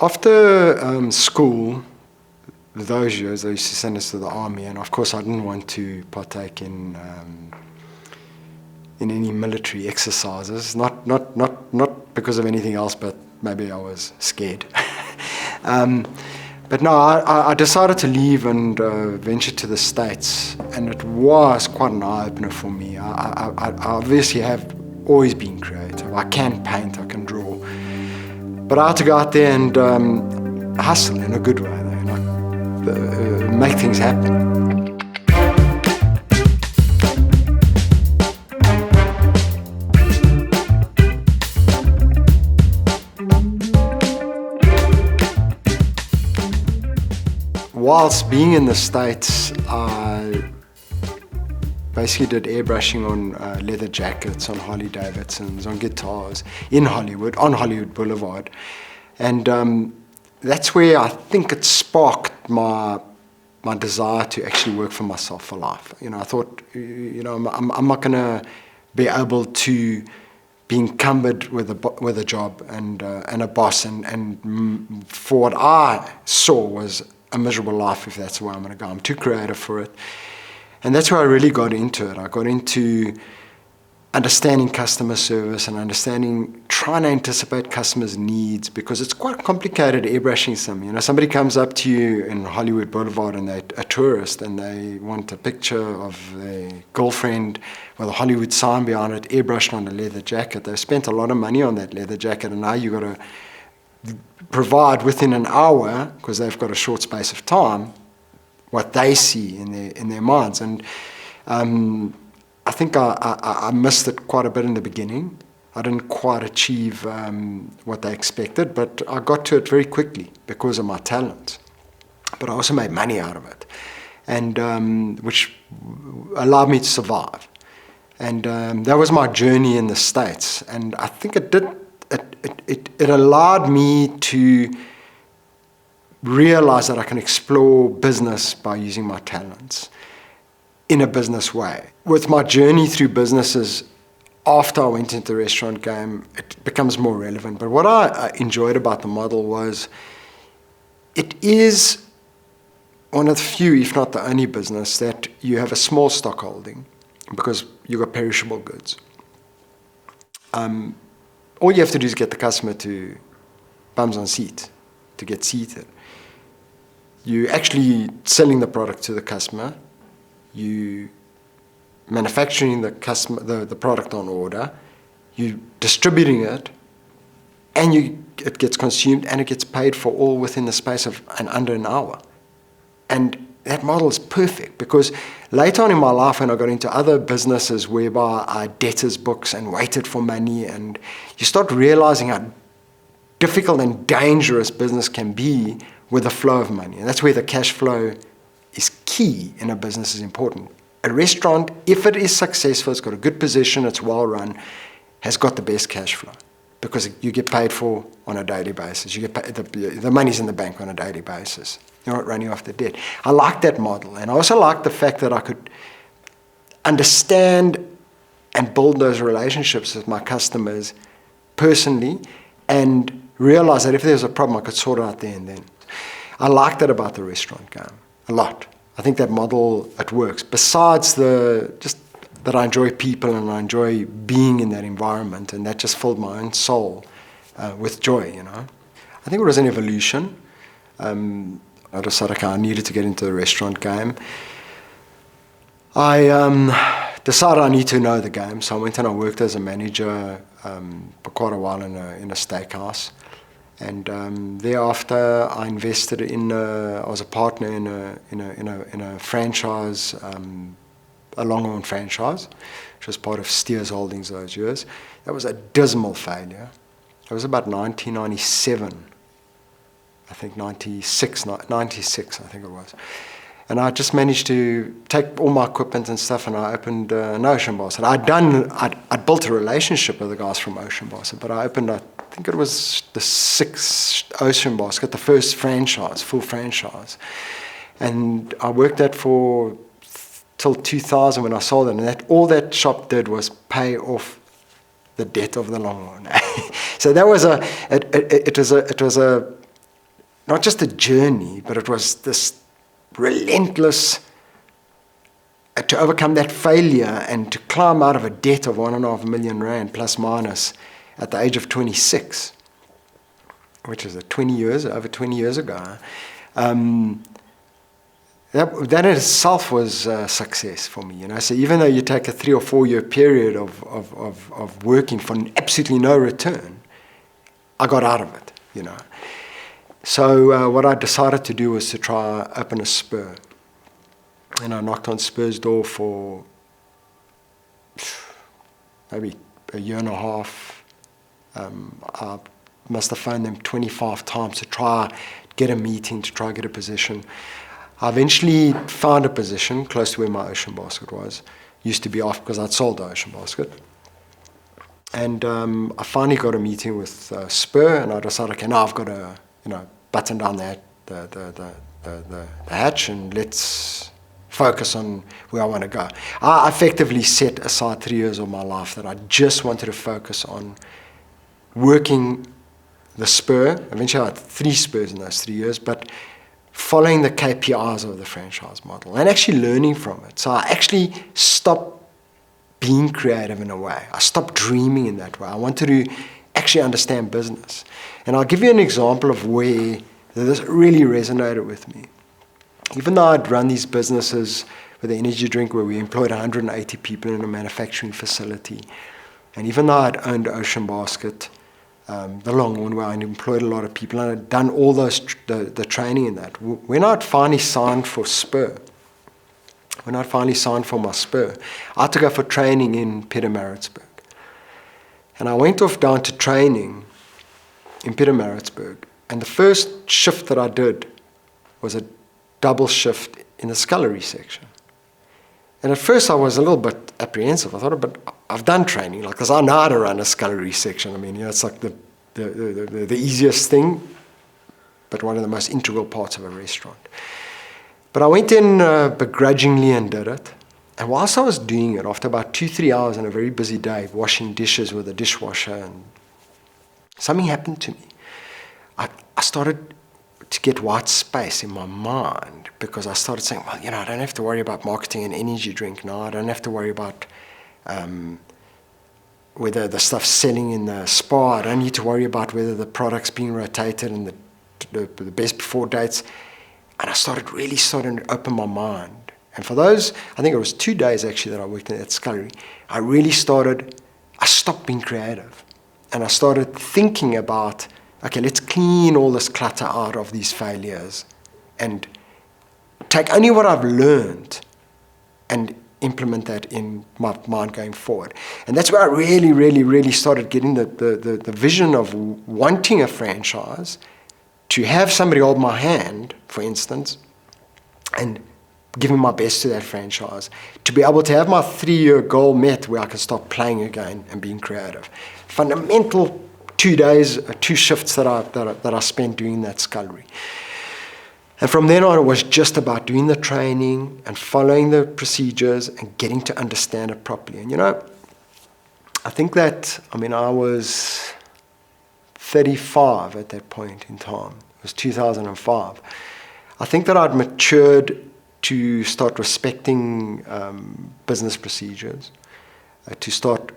After school, those years, they used to send us to the army, and of course I didn't want to partake in any military exercises, not because of anything else, but maybe I was scared. But no, I decided to leave and venture to the States, and it was quite an eye-opener for me. I obviously have always been creative. I can paint, I can draw, but I had to go out there and hustle in a good way, make things happen. Whilst being in the States, I basically did airbrushing on leather jackets, on Harley Davidsons, on guitars, in Hollywood, on Hollywood Boulevard. And that's where I think it sparked my desire to actually work for myself for life. I thought, I'm not going to be able to be encumbered with a job and a boss, and for what I saw was a miserable life if that's the way I'm going to go. I'm too creative for it. And that's where I really got into it. I got into understanding customer service and trying to anticipate customers' needs, because it's quite complicated airbrushing some. Somebody comes up to you in Hollywood Boulevard and they're a tourist and they want a picture of their girlfriend with a Hollywood sign behind it, airbrushed on a leather jacket. They've spent a lot of money on that leather jacket, and now you've got to provide within an hour, because they've got a short space of time, what they see in their minds. And I think I missed it quite a bit in the beginning. I didn't quite achieve what they expected, but I got to it very quickly because of my talent. But I also made money out of it, and which allowed me to survive. And that was my journey in the States. And I think it allowed me to realize that I can explore business by using my talents in a business way. With my journey through businesses, after I went into the restaurant game, it becomes more relevant. But what I enjoyed about the model was it is one of the few, if not the only business, that you have a small stock holding because you've got perishable goods. All you have to do is get the customer to bums on seat, to get seated. You actually selling the product to the customer, you manufacturing the product on order, you distributing it, and it gets consumed and it gets paid for all within the space of under an hour. And that model is perfect, because later on in my life, when I got into other businesses whereby I debtors books and waited for money, and you start realizing how difficult and dangerous business can be with the flow of money. And that's where the cash flow is key in a business, is important. A restaurant, if it is successful, it's got a good position, it's well run, has got the best cash flow, because you get paid for on a daily basis. You get paid, the money's in the bank on a daily basis. You're not running off the debt. I like that model. And I also like the fact that I could understand and build those relationships with my customers personally, and realize that if there's a problem, I could sort it out there and then. I like that about the restaurant game a lot. I think that model, it works. Besides just that I enjoy people and I enjoy being in that environment, and that just filled my own soul with joy, I think it was an evolution. I decided I needed to get into the restaurant game. I decided I need to know the game, so I went and I worked as a manager for quite a while in a steakhouse. And thereafter, I invested I was a partner in a franchise, a long-run franchise, which was part of Steers Holdings those years. That was a dismal failure. It was about 1997, I think 96, I think it was. And I just managed to take all my equipment and stuff, and I opened an Ocean Basket. I'd built a relationship with the guys from Ocean Basket, but I opened, I think it was the 6th Ocean Basket, the first franchise, full franchise. And I worked that for till 2000 when I sold it, and all that shop did was pay off the debt of the long run. So that was not just a journey, but it was this relentless to overcome that failure and to climb out of a debt of 1.5 million rand plus minus at the age of 26, which is over 20 years ago. That in itself was a success for me, So even though you take a 3 or 4 year period of working for absolutely no return, I got out of it, So what I decided to do was to try open a Spur. And I knocked on Spur's door for maybe a year and a half. I must have phoned them 25 times to try get a meeting, to try get a position. I eventually found a position close to where my Ocean Basket was. Used to be off because I'd sold the Ocean Basket. And I finally got a meeting with Spur, and I decided, okay, now I've got to, button down the hatch, and let's focus on where I want to go. I effectively set aside 3 years of my life that I just wanted to focus on working the Spur. Eventually I had 3 Spurs in those 3 years, but following the KPIs of the franchise model and actually learning from it. So I actually stopped being creative in a way. I stopped dreaming in that way. I wanted to actually understand business. And I'll give you an example of where this really resonated with me. Even though I'd run these businesses with the energy drink where we employed 180 people in a manufacturing facility, and even though I'd owned Ocean Basket, the long one where I employed a lot of people, and I'd done all those the training in that, when I'd finally signed for Spur, when I'd finally signed for my Spur, I had to go for training in Pietermaritzburg. And I went off down to training in Pietermaritzburg, and the first shift that I did was a double shift in the scullery section. And at first I was a little bit apprehensive. I thought, but I've done training, because I know how to run a scullery section. I mean, it's like the easiest thing, but one of the most integral parts of a restaurant. But I went in begrudgingly and did it. And whilst I was doing it, after about 2-3 hours on a very busy day, washing dishes with a dishwasher, and something happened to me. I started to get white space in my mind, because I started saying, well, I don't have to worry about marketing an energy drink now. I don't have to worry about whether the stuff's selling in the spa. I don't need to worry about whether the product's being rotated and the best before dates. And I started to open my mind. And for those, I think it was 2 days actually that I worked in that scullery, I stopped being creative. And I started thinking about, okay, let's clean all this clutter out of these failures and take only what I've learned and implement that in my mind going forward. And that's where I really, really, really started getting the vision of wanting a franchise, to have somebody hold my hand, for instance, and giving my best to that franchise, to be able to have my 3-year goal met where I can start playing again and being creative. Fundamental 2 days, 2 shifts that I spent doing that scullery. And from then on, it was just about doing the training and following the procedures and getting to understand it properly. And I think that, I was 35 at that point in time. It was 2005. I think that I'd matured to start respecting business procedures, to start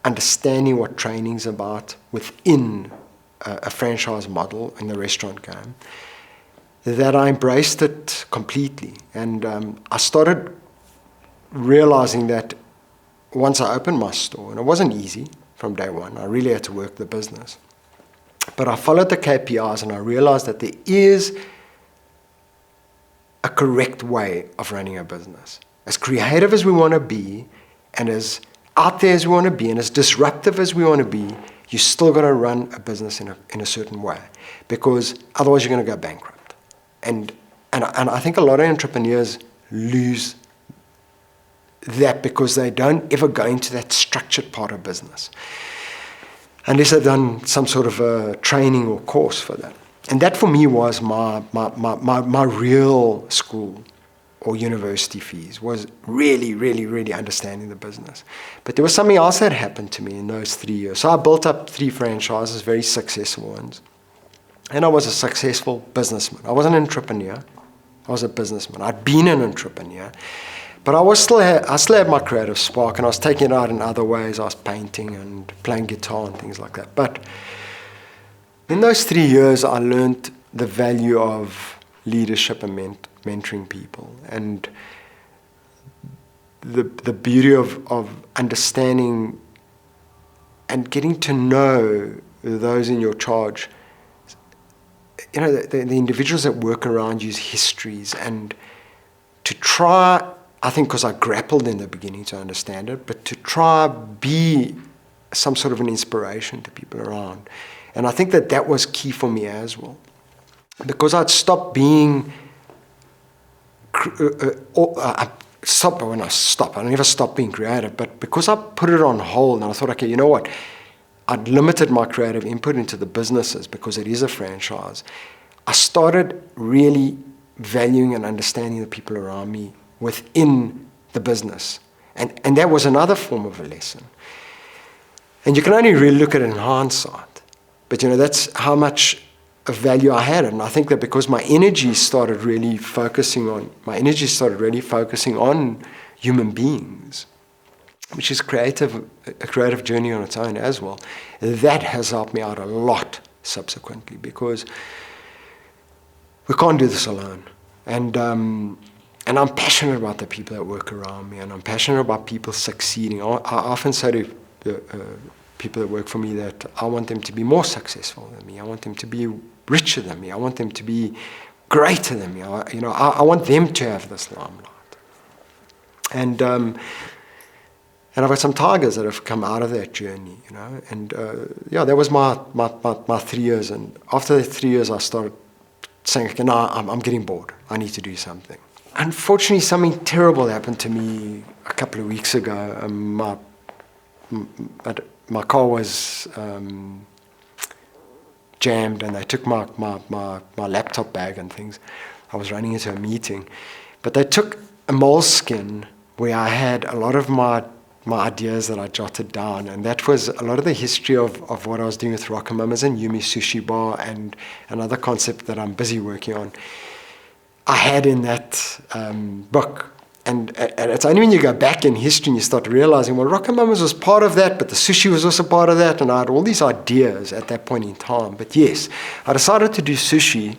understanding what training's about within a franchise model in the restaurant game, that I embraced it completely. And I started realizing that once I opened my store, and it wasn't easy from day one, I really had to work the business, but I followed the KPIs and I realized that there is a correct way of running a business. As creative as we want to be, and as out there as we want to be, and as disruptive as we want to be, you still got to run a business in a certain way, because otherwise you're going to go bankrupt. And I think a lot of entrepreneurs lose that because they don't ever go into that structured part of business, unless they've done some sort of a training or course for that. And that for me was my real school or university fees, was really, really, really understanding the business. But there was something else that happened to me in those 3 years. So I built up 3 franchises, very successful ones. And I was a successful businessman. I wasn't an entrepreneur. I was a businessman. I'd been an entrepreneur. But I still had my creative spark, and I was taking it out in other ways. I was painting and playing guitar and things like that. But in those 3 years, I learned the value of leadership and mentoring people, and the beauty of understanding and getting to know those in your charge. You know, the individuals that work around you's histories, and to try, I think because I grappled in the beginning to understand it, but to try be some sort of an inspiration to people around. And I think that was key for me as well. Because I'd stopped being, I never stopped being creative, but because I put it on hold and I thought, okay, you know what? I'd limited my creative input into the businesses because it is a franchise. I started really valuing and understanding the people around me within the business. And that was another form of a lesson. And you can only really look at it in hindsight. But you know, that's how much of value I had. And I think that because my energy started really focusing on human beings, which is a creative journey on its own as well, that has helped me out a lot subsequently, because we can't do this alone. And I'm passionate about the people that work around me, and I'm passionate about people succeeding. I often say to the people that work for me that I want them to be more successful than me. I want them to be richer than me. I want them to be greater than me. I want them to have this limelight. And I've got some tigers that have come out of that journey, you know. And that was my 3 years. And after the 3 years, I started saying, okay, now I'm getting bored. I need to do something. Unfortunately, something terrible happened to me a couple of weeks ago. My car was jammed, and they took my laptop bag and things. I was running into a meeting. But they took a moleskin where I had a lot of my ideas that I jotted down, and that was a lot of the history of what I was doing with Rocomamas and Yumi Sushi Bar, and another concept that I'm busy working on. I had in that book. And it's only when you go back in history and you start realizing, well, Rocomamas was part of that, but the sushi was also part of that, and I had all these ideas at that point in time. But yes, I decided to do sushi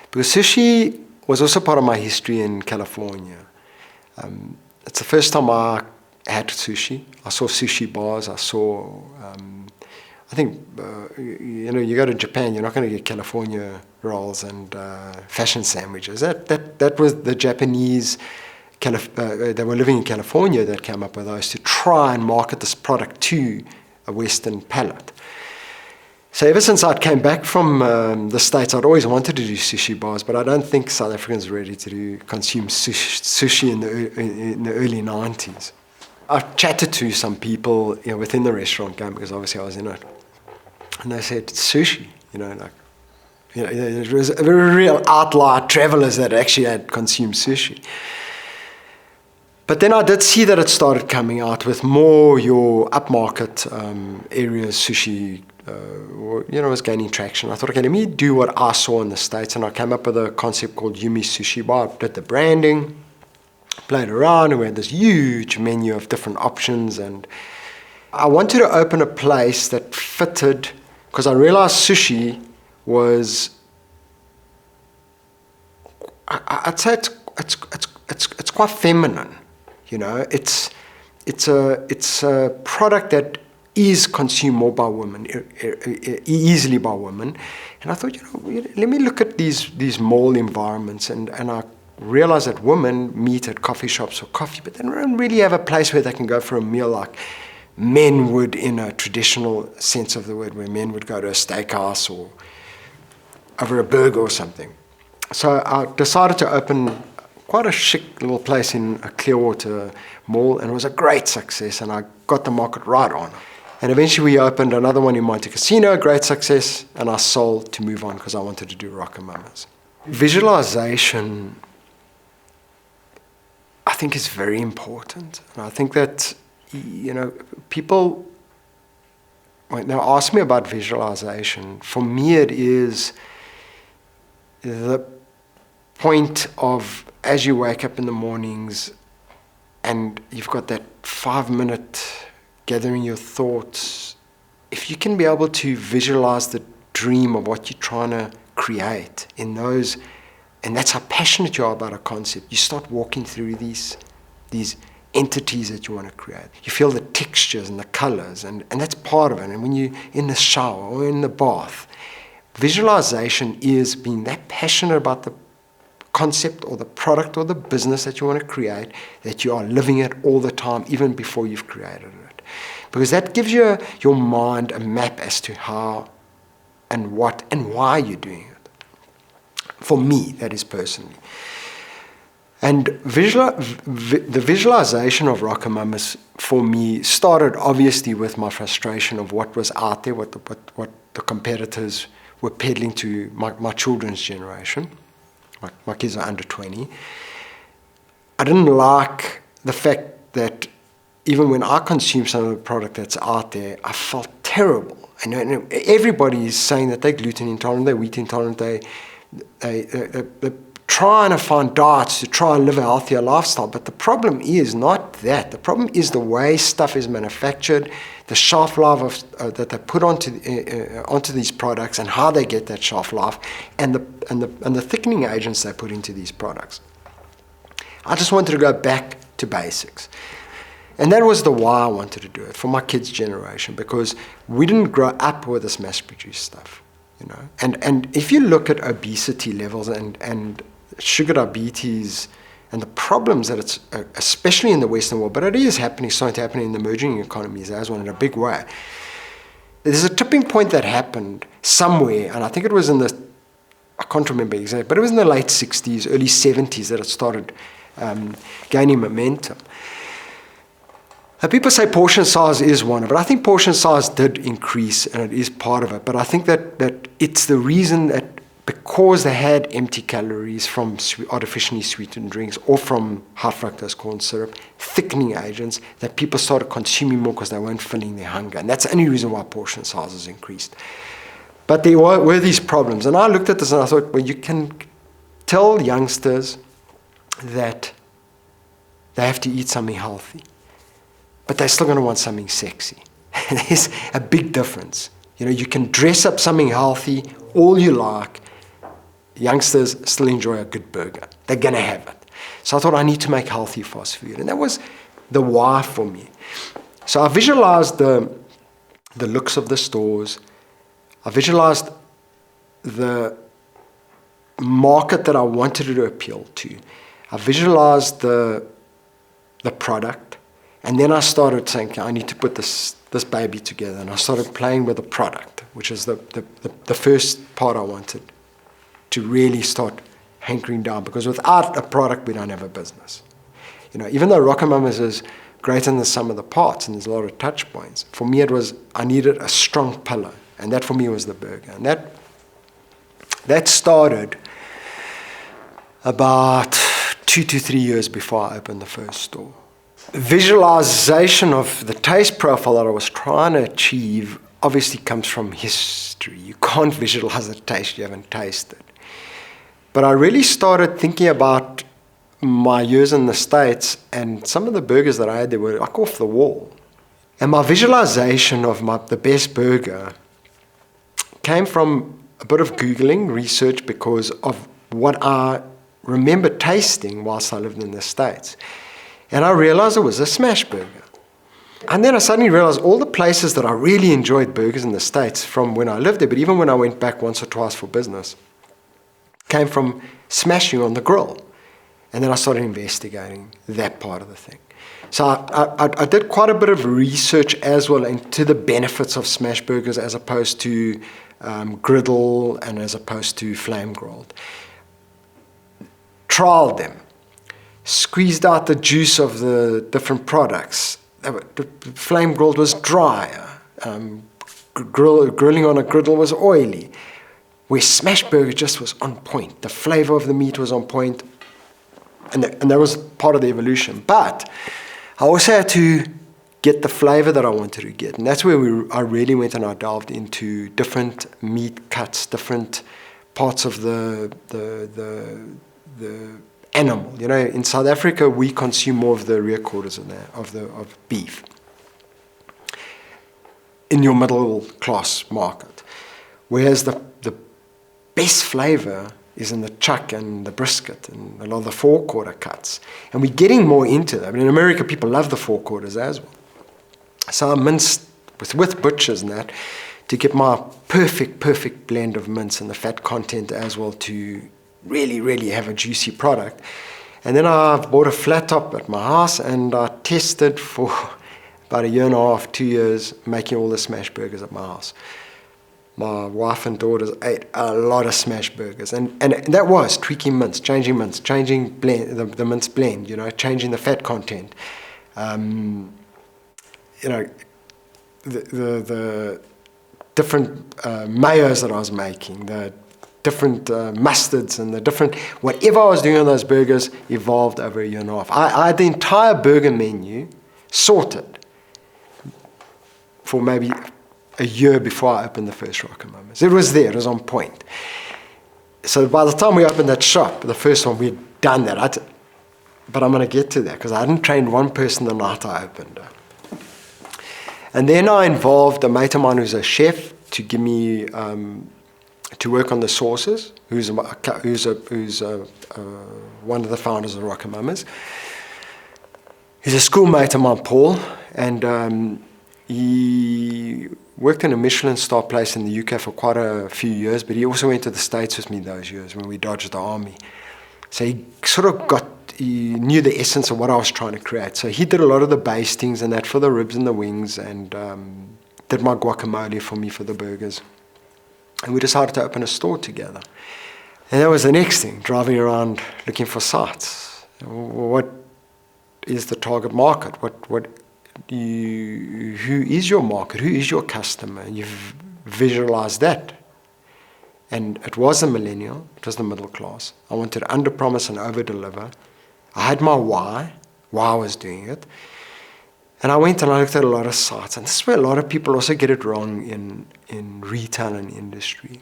because sushi was also part of my history in California. It's the first time I had sushi. I saw sushi bars. I saw, I think, you go to Japan, you're not going to get California rolls and fashion sandwiches. That was the Japanese, they were living in California that came up with those to try and market this product to a Western palate. So ever since I came back from the States, I'd always wanted to do sushi bars, but I don't think South Africans were ready to consume sushi in the early 90s. I've chatted to some people within the restaurant game, because obviously I was in it, and they said, sushi, there was a very real outlier travelers that actually had consumed sushi. But then I did see that it started coming out with more your upmarket areas. Sushi, was gaining traction. I thought, okay, let me do what I saw in the States, and I came up with a concept called Yumi Sushi Bar. I did the branding, played around, and we had this huge menu of different options, and I wanted to open a place that fitted, because I realized sushi was, I'd say it's quite feminine, It's a product that is consumed more by women, easily by women, and I thought, let me look at these mall environments, and I realized that women meet at coffee shops for coffee, but they don't really have a place where they can go for a meal like men would in a traditional sense of the word, where men would go to a steakhouse or over a burger or something. So I decided to open quite a chic little place in a Clearwater mall, and it was a great success, and I got the market right on. And eventually we opened another one in Monte Cassino, great success, and I sold to move on because I wanted to do Rocomamas. Visualization, I think, is very important. And I think that, people now ask me about visualization. For me, it is the point of, as you wake up in the mornings and you've got that 5-minute gathering your thoughts, if you can be able to visualize the dream of what you're trying to create in those, and that's how passionate you are about a concept, you start walking through these entities that you want to create. You feel the textures and the colors, and that's part of it. And when you're in the shower or in the bath, visualization is being that passionate about the concept or the product or the business that you want to create, that you are living it all the time, even before you've created it. Because that gives your mind a map as to how and what and why you're doing it. For me, that is personally. And the visualization of Rocomamas for me started obviously with my frustration of what was out there, what the competitors were peddling to my children's generation. My kids are under 20. I didn't like the fact that even when I consume some of the product that's out there, I felt terrible. And everybody is saying that they're gluten intolerant, they're wheat intolerant, they're trying to find diets to try and live a healthier lifestyle. But the problem is not that. The problem is the way stuff is manufactured, the shelf life that they put onto these products, and how they get that shelf life, and the thickening agents they put into these products. I just wanted to go back to basics. And that was the why I wanted to do it, for my kids' generation, because we didn't grow up with this mass-produced stuff, you know. And if you look at obesity levels and sugar diabetes and the problems that it's, especially in the Western world, but it is starting to happen in the emerging economies as well in a big way. There's a tipping point that happened somewhere, and I think it was I can't remember exactly, but it was in the late 60s, early 70s that it started gaining momentum. Now, people say portion size is one of it. I think portion size did increase, and it is part of it. But I think that it's the reason that because they had empty calories from artificially sweetened drinks or from high fructose corn syrup, thickening agents, that people started consuming more because they weren't filling their hunger. And that's the only reason why portion sizes increased. But there were these problems. And I looked at this and I thought, well, you can tell youngsters that they have to eat something healthy, but they're still going to want something sexy. There's a big difference. You know, you can dress up something healthy all you like. Youngsters still enjoy a good burger. They're going to have it. So I thought I need to make healthy fast food. And that was the why for me. So I visualized the looks of the stores. I visualized the market that I wanted to appeal to. I visualized the product. And then I started saying, I need to put this baby together. And I started playing with the product, which is the first part I wanted to really start hankering down. Because without a product, we don't have a business. You know, even though Rocomamas is greater than the sum of the parts, and there's a lot of touch points, for me I needed a strong pillar. And that for me was the burger. And that started about 2 to 3 years before I opened the first store. Visualization of the taste profile that I was trying to achieve obviously comes from history. You can't visualize a taste you haven't tasted. But I really started thinking about my years in the States, and some of the burgers that I had there were like off the wall. And my visualization of the best burger came from a bit of Googling, research, because of what I remember tasting whilst I lived in the States. And I realized it was a smash burger. And then I suddenly realized all the places that I really enjoyed burgers in the States from when I lived there, but even when I went back once or twice for business, came from smashing on the grill. And then I started investigating that part of the thing. So I did quite a bit of research as well into the benefits of smash burgers as opposed to griddle and as opposed to flame grilled. Trialed them. Squeezed out the juice of the different products. The flame grilled was drier. Grilling on a griddle was oily. Where smash burger just was on point. The flavor of the meat was on point. And that was part of the evolution. But I also had to get the flavor that I wanted to get. And that's where I really went and I delved into different meat cuts, different parts of the animal. You know, in South Africa, we consume more of the rear quarters of beef in your middle class market. Whereas the best flavor is in the chuck and the brisket and a lot of the forequarter cuts. And we're getting more into that. I mean, in America, people love the forequarters as well. So I minced with butchers and that to get my perfect blend of mince and the fat content as well to really have a juicy product. And then I bought a flat top at my house and I tested for about 1.5 years, 2 years, making all the smash burgers at my house. My wife and daughters ate a lot of smash burgers. And that was tweaking mince, changing blend, the mince blend, you know, changing the fat content. You know, the different mayos that I was making, the different mustards and the different, whatever I was doing on those burgers evolved over 1.5 years. I had the entire burger menu sorted for maybe a year before I opened the first Rocomamas. It was there, it was on point. So by the time we opened that shop, the first one, we had done that. But I'm going to get to that because I hadn't trained one person the night I opened it. And then I involved a mate of mine who's a chef to give me to work on the sauces, who's one of the founders of Rocomamas. He's a schoolmate of mine, Paul, and he worked in a Michelin star place in the UK for quite a few years, but he also went to the States with me those years when we dodged the army. So he sort of he knew the essence of what I was trying to create. So he did a lot of the bastings and that for the ribs and the wings, and did my guacamole for me for the burgers. And we decided to open a store together. And that was the next thing, driving around looking for sites. What is the target market? Who is your market? Who is your customer? And you've visualized that. And it was the millennial, it was the middle class. I wanted to under-promise and over-deliver. I had my why I was doing it. And I went and I looked at a lot of sites. And this is where a lot of people also get it wrong in retail and industry.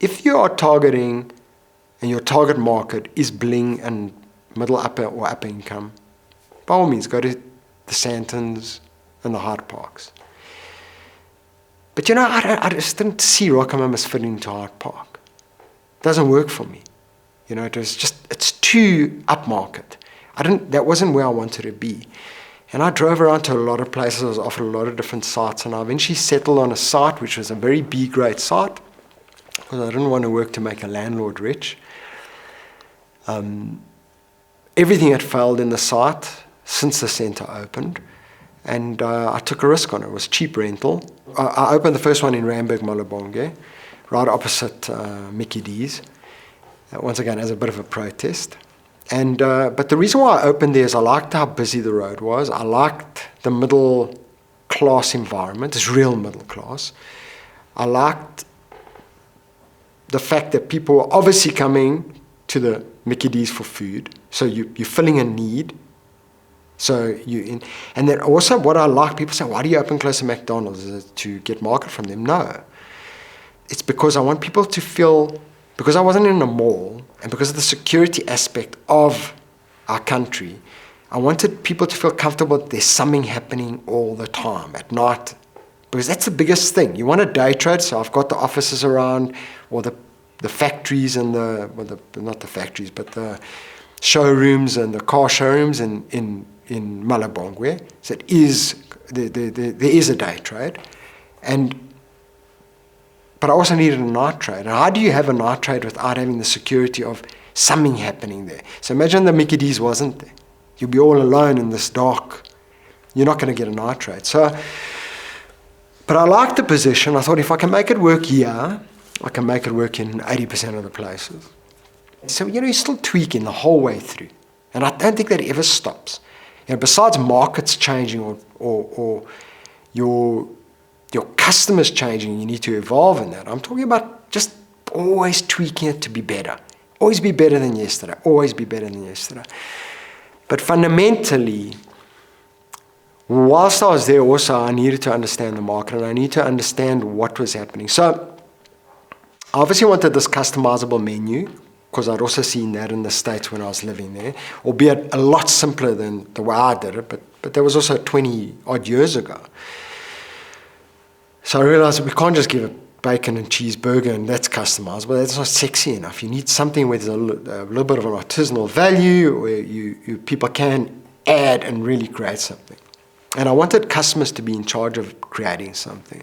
If you are targeting, and your target market is bling and middle upper or upper income, by all means, go to the Santons and the Hyde Parks. But you know, I just didn't see Rocomamas fit into Hyde Park. It doesn't work for me. You know, it's too upmarket. That wasn't where I wanted to be. And I drove around to a lot of places. I was offered a lot of different sites, and I eventually settled on a site which was a very B-grade site, because I didn't want to work to make a landlord rich. Everything had failed in the site since the center opened, and I took a risk on it. It was cheap rental. I opened the first one in Randburg, Malabonge, right opposite Mickey D's, once again as a bit of a protest. And but the reason why I opened there is I liked how busy the road was. I liked the middle class environment. It's real middle class. I liked the fact that people were obviously coming to the Mickey D's for food. So you're filling a need. And then also what I like, people say, why do you open close to McDonald's? Is it to get market from them? No. It's because I want people to feel, because I wasn't in a mall, and because of the security aspect of our country, I wanted people to feel comfortable that there's something happening all the time at night. Because that's the biggest thing. You want a day trade, so I've got the offices around, or the factories and not the factories, but the showrooms and the car showrooms in Malabongwe. So there is a day trade. But I also needed a night trade. And how do you have a night trade without having the security of something happening there? So imagine the Mickey D's wasn't there. You'll be all alone in this dark. You're not going to get a night trade. But I liked the position. I thought if I can make it work here, I can make it work in 80% of the places. So, you're still tweaking the whole way through. And I don't think that ever stops. Besides markets changing or your customers changing, you need to evolve in that. I'm talking about just always tweaking it to be better. Always be better than yesterday. Always be better than yesterday. But fundamentally, whilst I was there also, I needed to understand the market and I needed to understand what was happening. So I obviously wanted this customizable menu because I'd also seen that in the States when I was living there, albeit a lot simpler than the way I did it, but that was also 20 odd years ago. So I realized we can't just give a bacon and cheeseburger and that's customizable. That's not sexy enough. You need something where there's a little bit of an artisanal value, where people can add and really create something. And I wanted customers to be in charge of creating something.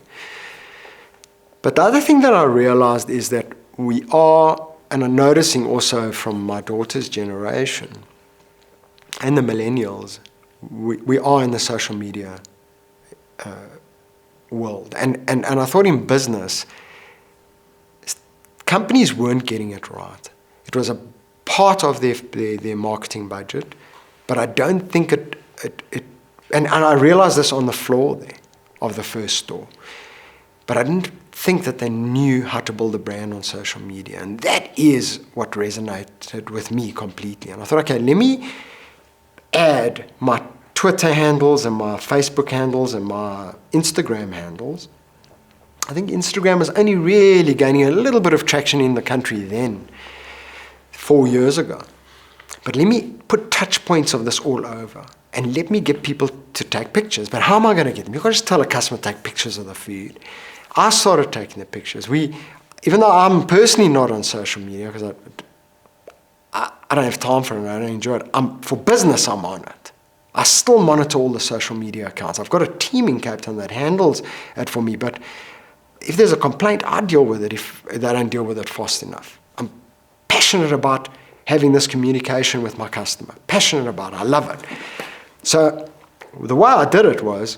But the other thing that I realized is that we are, and I'm noticing also from my daughter's generation and the millennials, we are in the social media world. And I thought in business, companies weren't getting it right. It was a part of their marketing budget, but I don't think and I realized this on the floor there of the first store, but I didn't think that they knew how to build a brand on social media. And that is what resonated with me completely. And I thought, okay, let me add my Twitter handles and my Facebook handles and my Instagram handles. I think Instagram was only really gaining a little bit of traction in the country then, 4 years ago. But let me put touch points of this all over and let me get people to take pictures. But how am I going to get them? You can't just tell a customer to take pictures of the food. I started taking the pictures. Even though I'm personally not on social media because I don't have time for it, I don't enjoy it. For business, I'm on it. I still monitor all the social media accounts. I've got a team in Cape Town that handles it for me, but if there's a complaint, I deal with it if they don't deal with it fast enough. I'm passionate about having this communication with my customer. Passionate about it. I love it. So the way I did it was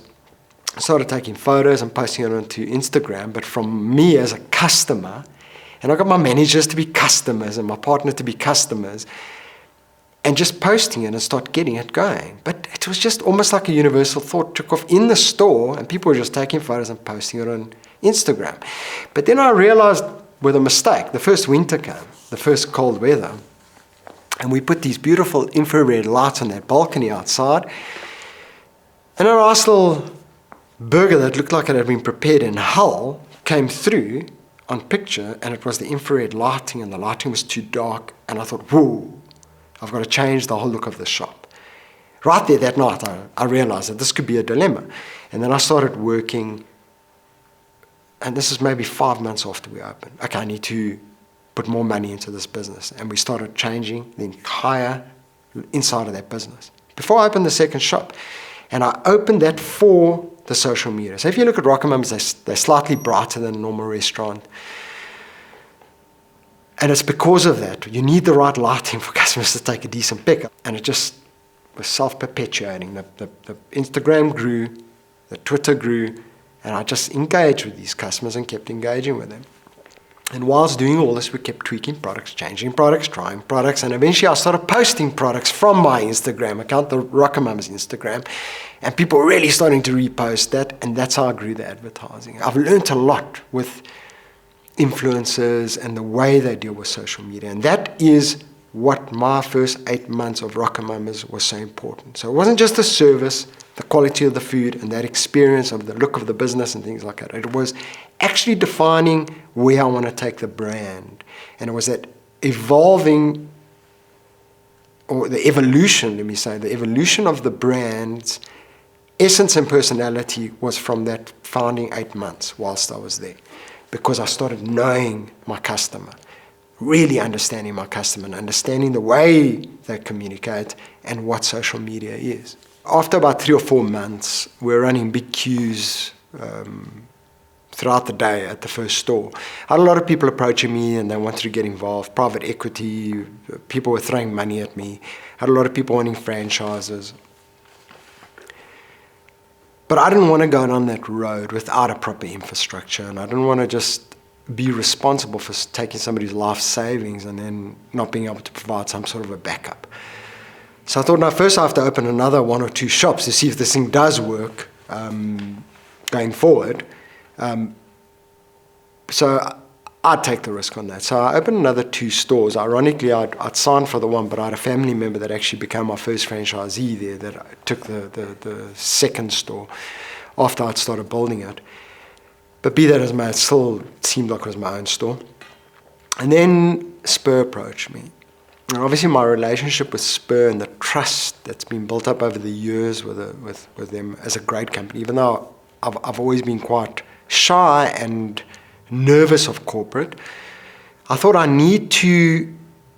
I started taking photos and posting it onto Instagram, but from me as a customer, and I got my managers to be customers and my partner to be customers, and just posting it and start getting it going. But it was just almost like a universal thought took off in the store, and people were just taking photos and posting it on Instagram. But then I realized with a mistake, the first winter came, the first cold weather, and we put these beautiful infrared lights on that balcony outside, and a nice little burger that looked like it had been prepared in hell came through on picture, and it was the infrared lighting, and the lighting was too dark, and I thought, whoa, I've got to change the whole look of the shop. Right there that night, I realized that this could be a dilemma. And then I started working, and this is maybe 5 months after we opened. Okay, I need to put more money into this business. And we started changing the entire inside of that business. Before I opened the second shop, and I opened that for the social media. So if you look at Rocomamas, they're slightly brighter than a normal restaurant. And it's because of that. You need the right lighting for customers to take a decent pick. And it just was self-perpetuating. The Instagram grew, the Twitter grew, and I just engaged with these customers and kept engaging with them. And whilst doing all this, we kept tweaking products, changing products, trying products, and eventually I started posting products from my Instagram account, the Rocomamas Instagram, and people were really starting to repost that, and that's how I grew the advertising. I've learned a lot with influencers and the way they deal with social media. And that is what my first 8 months of Rocomamas was so important. So it wasn't just the service, the quality of the food, and that experience of the look of the business and things like that. It was actually defining where I want to take the brand. And it was that evolving, or the evolution, let me say, the evolution of the brand's essence and personality was from that founding 8 months whilst I was there. Because I started knowing my customer, really understanding my customer and understanding the way they communicate and what social media is. After about 3 or 4 months, we were running big queues throughout the day at the first store. I had a lot of people approaching me and they wanted to get involved, private equity, people were throwing money at me. I had a lot of people wanting franchises. But I didn't want to go down that road without a proper infrastructure, and I didn't want to just be responsible for taking somebody's life savings and then not being able to provide some sort of a backup. So I thought, now first I have to open another 1 or 2 shops to see if this thing does work going forward. So I'd take the risk on that. So I opened another 2 stores. Ironically, I'd signed for the one, but I had a family member that actually became my first franchisee there, that I took the second store after I'd started building it. But be that as it may, it still seemed like it was my own store. And then Spur approached me. And obviously my relationship with Spur and the trust that's been built up over the years with them as a great company, even though I've always been quite shy and nervous of corporate, I thought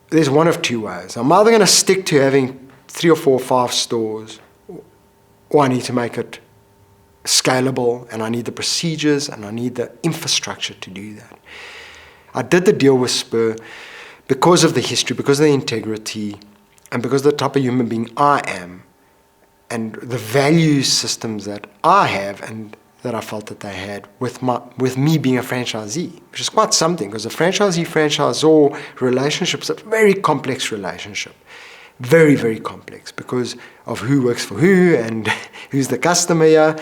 there's one of 2 ways. I'm either going to stick to having 3 or 4 or 5 stores, or I need to make it scalable, and I need the procedures and I need the infrastructure to do that. I did the deal with Spur because of the history, because of the integrity, and because of the type of human being I am, and the value systems that I have and that I felt that they had with me being a franchisee, which is quite something, because a franchisee-franchisor relationship is a very complex relationship. Very, very complex because of who works for who and who's the customer here.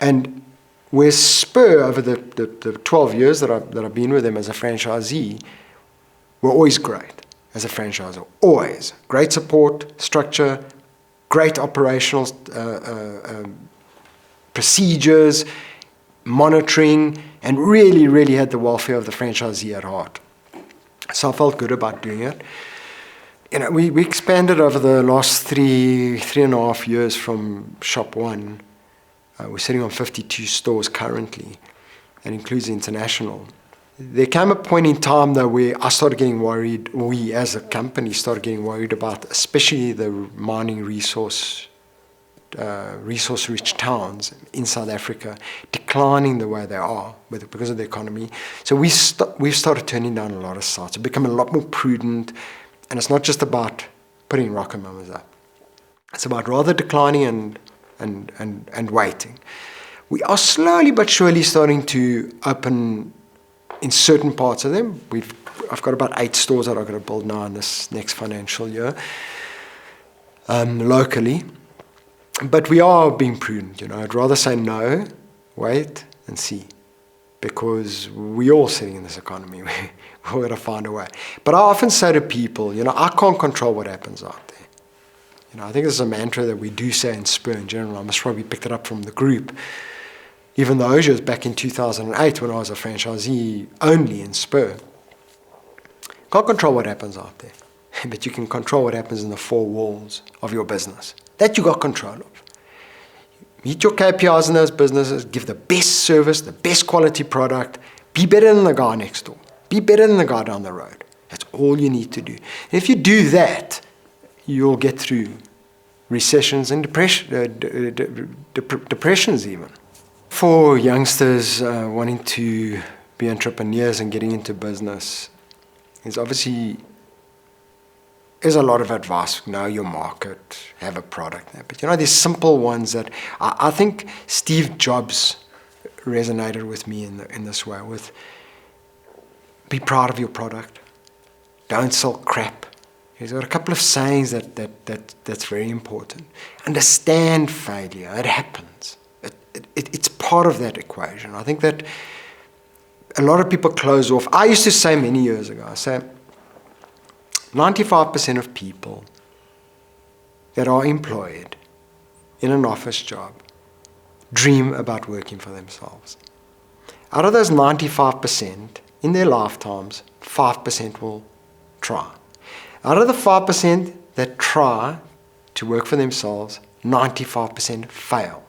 And where Spur, over the 12 years that I've been with them as a franchisee, were always great as a franchisor. Always. Great support, structure, great operational procedures, monitoring, and really, really had the welfare of the franchisee at heart. So I felt good about doing it. We expanded over the last three and a half years from shop 1. We're sitting on 52 stores currently, and includes international. There came a point in time though where I started getting worried, we as a company started getting worried about especially the mining resource-rich towns in South Africa declining the way they are because of the economy. So we've started turning down a lot of sites. We've become a lot more prudent, and it's not just about putting Rocomamas up. It's about rather declining and waiting. We are slowly but surely starting to open in certain parts of them. I've got about 8 stores that I've got to build now in this next financial year, locally. But we are being prudent, I'd rather say no, wait and see, because we're all sitting in this economy. We've got to find a way. But I often say to people, I can't control what happens out there. I think this is a mantra that we do say in Spur in general. I must probably picked it up from the group. Even though it was back in 2008 when I was a franchisee only in Spur. Can't control what happens out there, but you can control what happens in the 4 walls of your business. That you got control of. Meet your KPIs in those businesses, give the best service, the best quality product, be better than the guy next door, be better than the guy down the road. That's all you need to do. And if you do that, you'll get through recessions and depressions even. For youngsters wanting to be entrepreneurs and getting into business, there's a lot of advice. Know your market, have a product. But there's simple ones that I think Steve Jobs resonated with me in this way. With be proud of your product. Don't sell crap. He's got a couple of sayings that's very important. Understand failure. It happens. It's part of that equation. I think that a lot of people close off. I used to say many years ago, I say 95% of people that are employed in an office job dream about working for themselves. Out of those 95%, in their lifetimes, 5% will try. Out of the 5% that try to work for themselves, 95% fail.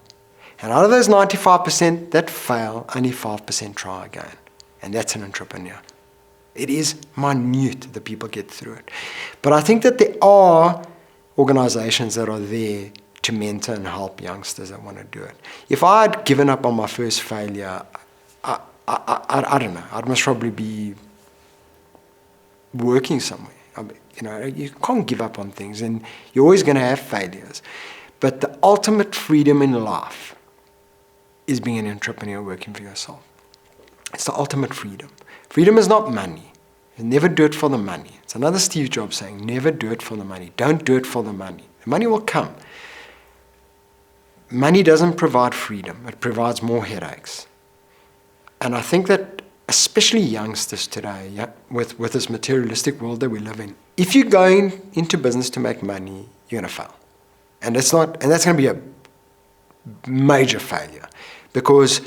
And out of those 95% that fail, only 5% try again. And that's an entrepreneur. It is minute that people get through it. But I think that there are organizations that are there to mentor and help youngsters that want to do it. If I had given up on my first failure, I don't know. I'd most probably be working somewhere. You can't give up on things, and you're always going to have failures. But the ultimate freedom in life is being an entrepreneur working for yourself. It's the ultimate freedom. Freedom is not money. You never do it for the money. It's another Steve Jobs saying, never do it for the money. Don't do it for the money. The money will come. Money doesn't provide freedom. It provides more headaches. And I think that especially youngsters today, yeah, with this materialistic world that we live in. If you're going into business to make money, you're going to fail. And that's going to be a major failure, because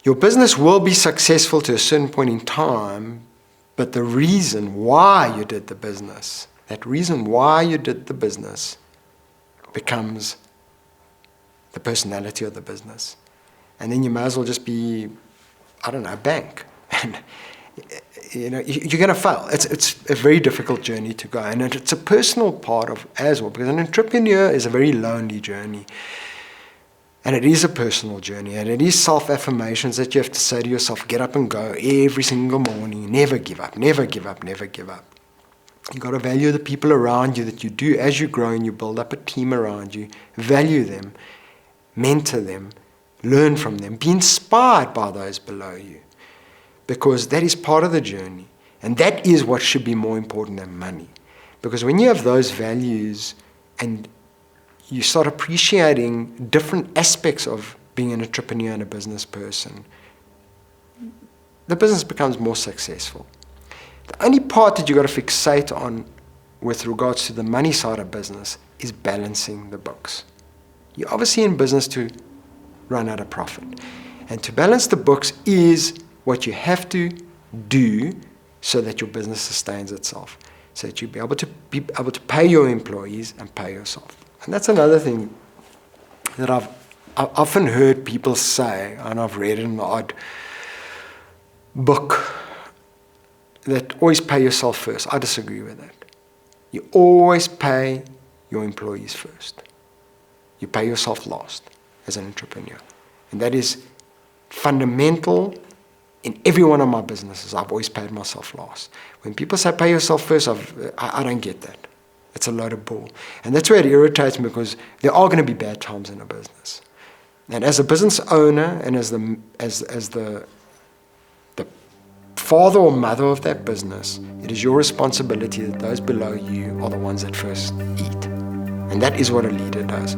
your business will be successful to a certain point in time, but the reason why you did the business, becomes the personality of the business. And then you might as well just be, I don't know, a bank. And you're going to fail. It's a very difficult journey to go, and it's a personal part of as well, because an entrepreneur is a very lonely journey, and it is a personal journey, and it is self-affirmations that you have to say to yourself, get up and go every single morning, never give up, never give up, never give up. You've got to value the people around you that you do as you grow and you build up a team around you. Value them, mentor them, learn from them, be inspired by those below you, because that is part of the journey. And that is what should be more important than money. Because when you have those values and you start appreciating different aspects of being an entrepreneur and a business person, the business becomes more successful. The only part that you've got to fixate on with regards to the money side of business is balancing the books. You're obviously in business to run at a profit. And to balance the books is what you have to do so that your business sustains itself, so that you'll be able to pay your employees and pay yourself. And that's another thing that I've often heard people say, and I've read in an odd book, that always pay yourself first. I disagree with that. You always pay your employees first. You pay yourself last as an entrepreneur. And that is fundamental in every one of my businesses. I've always paid myself last. When people say pay yourself first, I don't get that. It's a load of bull. And that's where it irritates me, because there are going to be bad times in a business. And as a business owner and as the father or mother of that business, it is your responsibility that those below you are the ones that first eat. And that is what a leader does.